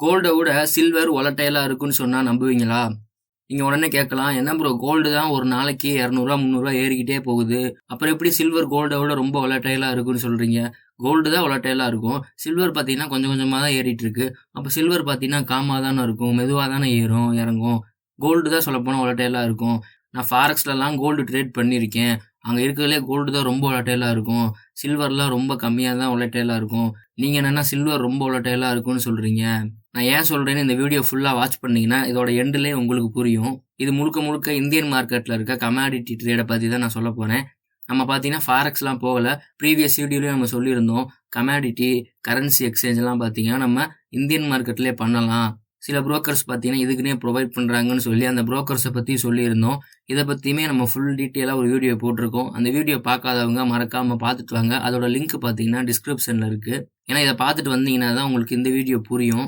கோல்ட விட சில்வர் வொலடைலா இருக்குன்னு சொன்னா நம்புவீங்களா? நீங்க உடனே கேட்கலாம், என்ன ப்ரோ கோல்டு தான் ஒரு நாளைக்கு ரூ. 200 ரூ. 300 ஏறிக்கிட்டே போகுது. அப்புறம் எப்படி சில்வர் கோல்ட விட ரொம்ப வொலடைலா இருக்குன்னு சொல்றீங்க? கோல்டு தான் வொலடைலா இருக்கும். சில்வர் பார்த்தீங்கன்னா கொஞ்சம் கொஞ்சமா தான் ஏறிட்டு இருக்கு. அப்ப சில்வர் பார்த்தீங்கன்னா காமா தானே இருக்கும். மெதுவா தானே ஏறும், இறங்கும். கோல்டு தான் சொல்லப்போனா வொலடைலா இருக்கும். நான் ஃபாரெக்ஸ்லலாம் கோல்டு ட்ரேட் பண்ணியிருக்கேன். அங்க இருக்கிறதுலயே கோல்டு தான் ரொம்ப வொலடைலா இருக்கும். சில்வர்லாம் ரொம்ப கம்மியா தான் வொலடைலா இருக்கும். நீங்க என்னன்னா சில்வர் ரொம்ப வொலடைலா இருக்குன்னு சொல்றீங்க. நான் ஏன் சொல்றேன்னு இந்த வீடியோ ஃபுல்லா வாட்ச் பண்ணீங்கன்னா, இதோட எண்டுலயே உங்களுக்கு புரியும். இது முழுக்க முழுக்க இந்தியன் மார்க்கெட்ல இருக்க கமாடிட்டி ட்ரேட பத்தி தான் நான் சொல்லப் போறேன். நம்ம பார்த்தீங்கன்னா ஃபாரெக்ஸ்லாம் போகல. ப்ரீவியஸ் வீடியோலயும் நம்ம சொல்லியிருந்தோம். கமாடிட்டி, கரன்சி எக்ஸ்சேஞ்ச்லாம் பார்த்தீங்கன்னா, நம்ம இந்தியன் மார்க்கெட்லயே பண்ணலாம். சில புரோக்கர்ஸ் பார்த்தீங்கன்னா, இதுக்குன்னே ப்ரொவைட் பண்றாங்கன்னு சொல்லி அந்த புரோக்கர்ஸ பத்தி சொல்லியிருந்தோம். இத பத்தியுமே நம்ம ஃபுல் டீட்டெயிலா ஒரு வீடியோ போட்டிருக்கோம். அந்த வீடியோ பார்க்காதவங்க மறக்காம பார்த்துட்டு வாங்க. அதோட லிங்க் பார்த்தீங்கன்னா டிஸ்கிரிப்ஷன்ல இருக்கு. ஏன்னா இத பார்த்துட்டு வந்தீங்கன்னா தான் உங்களுக்கு இந்த வீடியோ புரியும்.